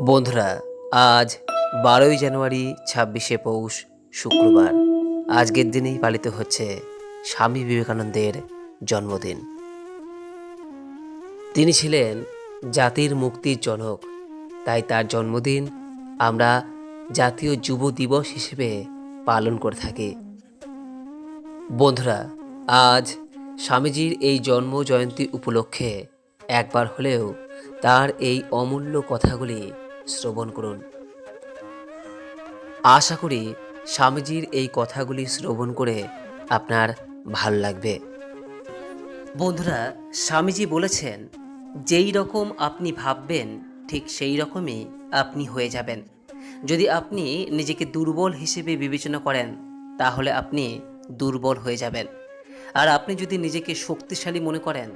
বন্ধুরা, আজ 12ই জানুয়ারি 26শে পৌষ শুক্রবার। আজকের দিনেই পালিত হচ্ছে স্বামী বিবেকানন্দের জন্মদিন। তিনি ছিলেন জাতির মুক্তির জনক, তাই তার জন্মদিন আমরা জাতীয় যুব দিবস হিসেবে পালন করে থাকি। বন্ধুরা, আজ স্বামীজির এই জন্ম জয়ন্তী উপলক্ষে একবার হলেও তার এই অমূল্য কথাগুলি শ্রবণ করুন। আশা করি স্বামীজির এই কথাগুলি শ্রবণ করে আপনার ভাল লাগবে। বন্ধুরা, স্বামীজি বলেছেন, যেই রকম আপনি ভাববেন ঠিক সেই রকমই আপনি হয়ে যাবেন। যদি আপনি নিজেকে দুর্বল হিসেবে বিবেচনা করেন তাহলে আপনি দুর্বল হয়ে যাবেন, আর আপনি যদি নিজেকে শক্তিশালী মনে করেন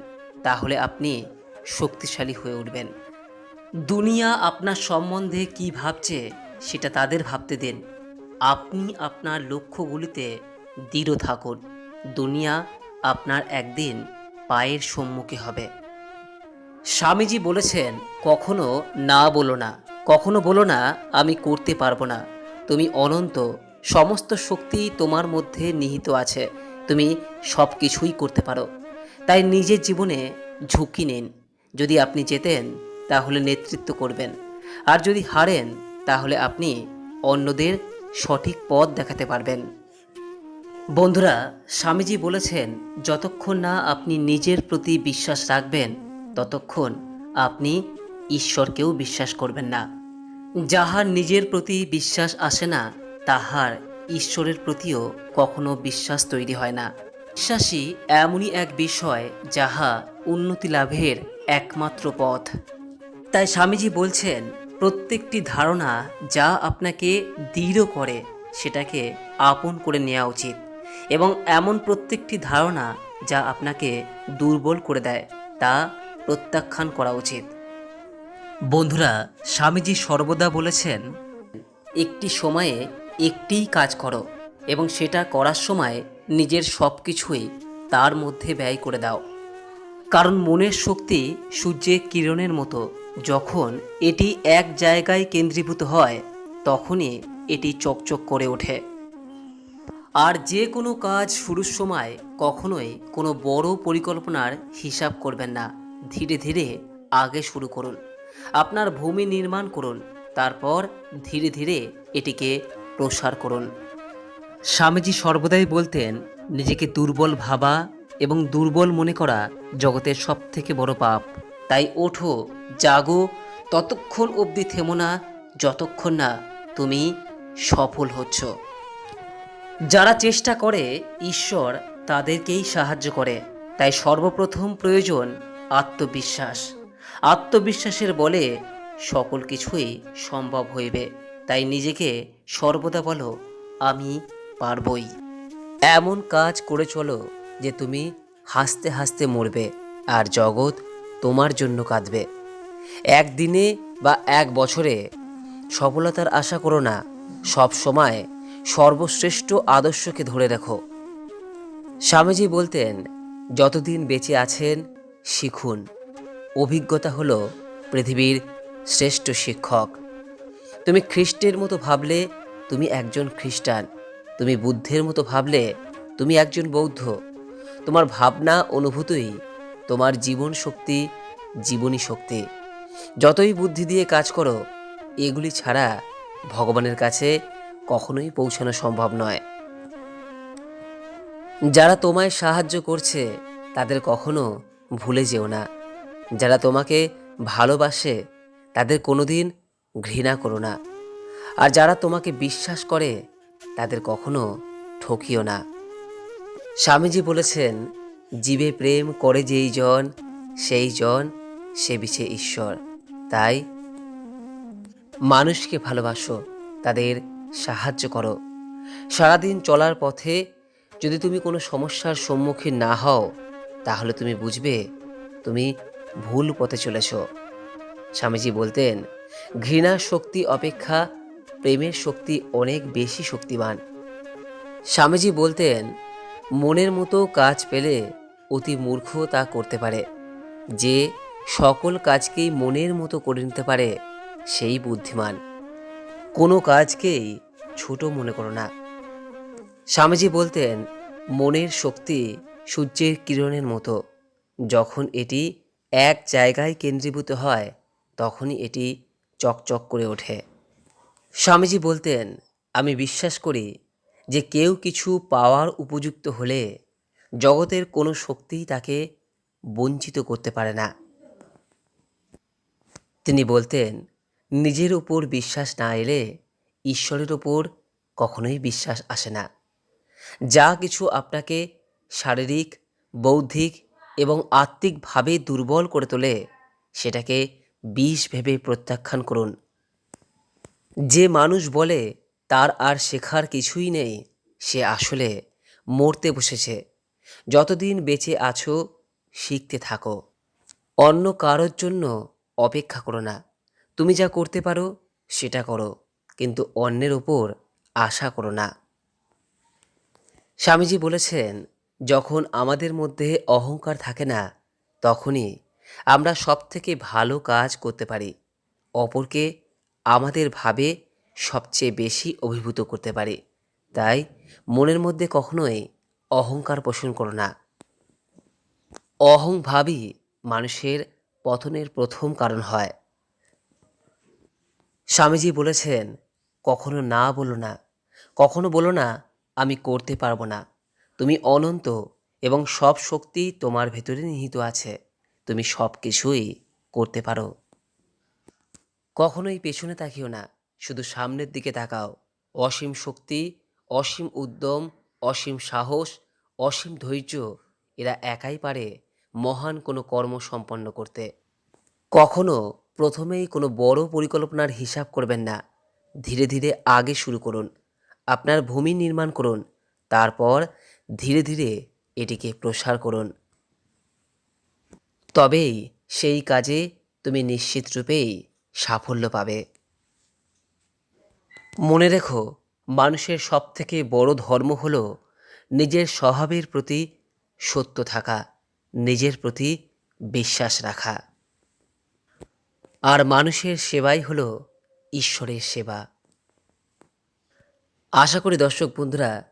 তাহলে আপনি শক্তিশালী হয়ে উঠবেন। দুনিয়া আপনার সম্বন্ধে কি ভাবছে সেটা তাদের ভাবতে দিন। আপনি আপনার লক্ষ্যগুলিতে দৃঢ় থাকুন। দুনিয়া আপনার একদিন পায়ের সম্মুখে হবে। স্বামীজি বলেছেন, কখনো না বলো না, কখনো বলো না আমি করতে পারবো না। তুমি অনন্ত, সমস্ত শক্তি তোমার মধ্যে নিহিত আছে, তুমি সব কিছুই করতে পারো। তাই নিজের জীবনে ঝুঁকি নিন। যদি আপনি জেতেন তাহলে নেতৃত্ব করবেন, আর যদি হারেন তাহলে আপনি অন্যদের সঠিক পথ দেখাতে পারবেন। বন্ধুরা, স্বামীজি বলেছেন, যতক্ষণ না আপনি নিজের প্রতি বিশ্বাস রাখবেন ততক্ষণ আপনি ঈশ্বরকেও বিশ্বাস করবেন না। যাহার নিজের প্রতি বিশ্বাস আসে না তাহার ঈশ্বরের প্রতিও কখনো বিশ্বাস তৈরি হয় না। বিশ্বাসই এমনই এক বিষয় যাহা উন্নতি লাভের একমাত্র পথ। তাই স্বামীজি বলছেন, প্রত্যেকটি ধারণা যা আপনাকে দৃঢ় করে সেটাকে আপন করে নেওয়া উচিত, এবং এমন প্রত্যেকটি ধারণা যা আপনাকে দুর্বল করে দেয় তা প্রত্যাখ্যান করা উচিত। বন্ধুরা, স্বামীজি সর্বদা বলেছেন, একটি সময়ে একটিই কাজ করো এবং সেটা করার সময় নিজের সব কিছুই তার মধ্যে ব্যয় করে দাও। কারণ মনের শক্তি সূর্যের কিরণের মতো, যখন এটি এক জায়গায় কেন্দ্রীভূত হয় তখনই এটি চকচক করে ওঠে। আর যে কোনো কাজ শুরুর সময় কখনোই কোনো বড় পরিকল্পনার হিসাব করবেন না। ধীরে ধীরে আগে শুরু করুন, আপনার ভূমি নির্মাণ করুন, তারপর ধীরে ধীরে এটিকে প্রসার করুন। স্বামীজি সর্বদাই বলতেন, নিজেকে দুর্বল ভাবা এবং দুর্বল মনে করা জগতের সব থেকে বড় পাপ। তাই ওঠো, জাগো, ততক্ষণ অবধি থেমো না যতক্ষণ না তুমি সফল হচ্ছ। যারা চেষ্টা করে ঈশ্বর তাদেরকেই সাহায্য করে। তাই সর্বপ্রথম প্রয়োজন আত্মবিশ্বাস। আত্মবিশ্বাসের বলে সকল কিছুই সম্ভব হইবে। তাই নিজেকে সর্বদা বলো, আমি পারবই। এমন কাজ করে চলো যে তুমি হাসতে হাসতে মরবে আর জগৎ তোমার জন্য কাঁদবে। একদিনে বা এক বছরে সফলতার আশা করো না, সব সময় সর্বশ্রেষ্ঠ আদর্শকে ধরে রাখো। স্বামীজি বলতেন, যতদিন বেঁচে আছেন শিখুন। অভিজ্ঞতা হলো পৃথিবীর শ্রেষ্ঠ শিক্ষক। তুমি খ্রিস্টের মতো ভাবলে তুমি একজন খ্রিস্টান, তুমি বুদ্ধের মতো ভাবলে তুমি একজন বৌদ্ধ। তোমার ভাবনা অনুভূতিই তোমার জীবন শক্তি, জীবনী শক্তি। যতই বুদ্ধি দিয়ে কাজ করো, এগুলি ছাড়া ভগবানের কাছে কখনোই পৌঁছানো সম্ভব নয়। যারা তোমায় সাহায্য করছে তাদের কখনো ভুলে যেও না। যারা তোমাকে ভালোবাসে তাদের কোনোদিন ঘৃণা করো না। আর যারা তোমাকে বিশ্বাস করে তাদের কখনো ঠকিও না। স্বামীজি বলেছেন, জীবে প্রেম করে যেই জন সেই জন সেবিছে ঈশ্বর। তাই মানুষকে ভালোবাসো, তাদের সাহায্য করো। সারাদিন চলার পথে যদি তুমি কোনো সমস্যার সম্মুখীন না হও তাহলে তুমি বুঝবে তুমি ভুল পথে চলেছ। স্বামীজি বলতেন, ঘৃণার শক্তি অপেক্ষা প্রেমের শক্তি অনেক বেশি শক্তিমান। স্বামীজি বলতেন, মনের মতো কাজ পেলে অতি মূর্খ তা করতে পারে, যে সকল কাজকেই মনের মতো করে নিতে পারে সেই বুদ্ধিমান। কোনো কাজকেই ছোট মনে করো না। স্বামীজি বলতেন, মনের শক্তি সূর্যের কিরণের মতো। যখন এটি এক জায়গায় কেন্দ্রীভূত হয় তখনই এটি চকচক করে ওঠে। স্বামীজি বলতেন, আমি বিশ্বাস করি যে কেউ কিছু পাওয়ার উপযুক্ত হলে জগতের কোনো শক্তিই তাকে বঞ্চিত করতে পারে না। তিনি বলতেন, নিজের উপর বিশ্বাস না এলে ঈশ্বরের উপর কখনোই বিশ্বাস আসে না। যা কিছু আপনাকে শারীরিক, বৌদ্ধিক এবং আত্মিকভাবে দুর্বল করে তোলে সেটাকে বিষ ভেবে প্রত্যাখ্যান করুন। যে মানুষ বলে তার আর শেখার কিছুই নেই, সে আসলে মরতে বসেছে। যতদিন বেঁচে আছো শিখতে থাকো। অন্য কারোর জন্য অপেক্ষা করো না। তুমি যা করতে পারো সেটা করো, কিন্তু অন্যের ওপর আশা করো না। স্বামীজি বলেছেন, যখন আমাদের মধ্যে অহংকার থাকে না তখনই আমরা সবথেকে ভালো কাজ করতে পারি, অপরকে আমাদের ভাবে সবচেয়ে বেশি অভিভূত করতে পারি। তাই মনের মধ্যে কখনোই অহংকার পোষণ করো না। অহংভাবই মানুষের পতনের প্রথম কারণ হয়। স্বামীজি বলেছেন, কখনো না বলো না। কখনো বলো না আমি করতে পারবো না। তুমি অনন্ত এবং সব শক্তি তোমার ভেতরে নিহিত আছে। তুমি সব কিছুই করতে পারো। কখনোই পেছনে তাকিও না, শুধু সামনের দিকে তাকাও। অসীম শক্তি, অসীম উদ্যম, অসীম সাহস, অসীম ধৈর্য এরা একাই পারে মহান কোনো কর্ম সম্পন্ন করতে। কখনো প্রথমেই কোনো বড় পরিকল্পনার হিসাব করবেন না। ধীরে ধীরে আগে শুরু করুন। আপনার ভূমি নির্মাণ করুন, তারপর ধীরে ধীরে এটিকে প্রসার করুন। তবেই সেই কাজে তুমি নিশ্চিত রূপেই সাফল্য পাবে। মনে রেখো, মানুষের সবথেকে বড় ধর্ম হলো নিজের স্বভাবের প্রতি সত্য থাকা, নিজের প্রতি বিশ্বাস রাখা। আর মানুষের সেবাই হলো ঈশ্বরের সেবা। আশা করি দর্শক বন্ধুরা,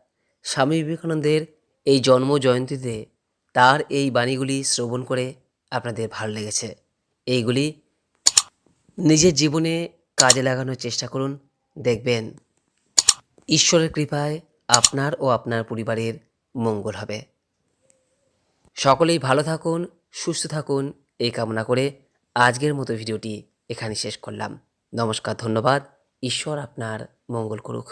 স্বামী বিবেকানন্দের এই জন্ম জয়ন্তীতে তার এই বাণীগুলি শ্রবণ করে আপনাদের ভালো লেগেছে। এইগুলি নিজের জীবনে কাজে লাগানোর চেষ্টা করুন। দেখবেন ঈশ্বরের কৃপায় আপনার ও আপনার পরিবারের মঙ্গল হবে। সকলেই ভালো থাকুন, সুস্থ থাকুন এই কামনা করে আজকের মতো ভিডিওটি এখানে শেষ করলাম। নমস্কার, ধন্যবাদ। ঈশ্বর আপনার মঙ্গল করুক।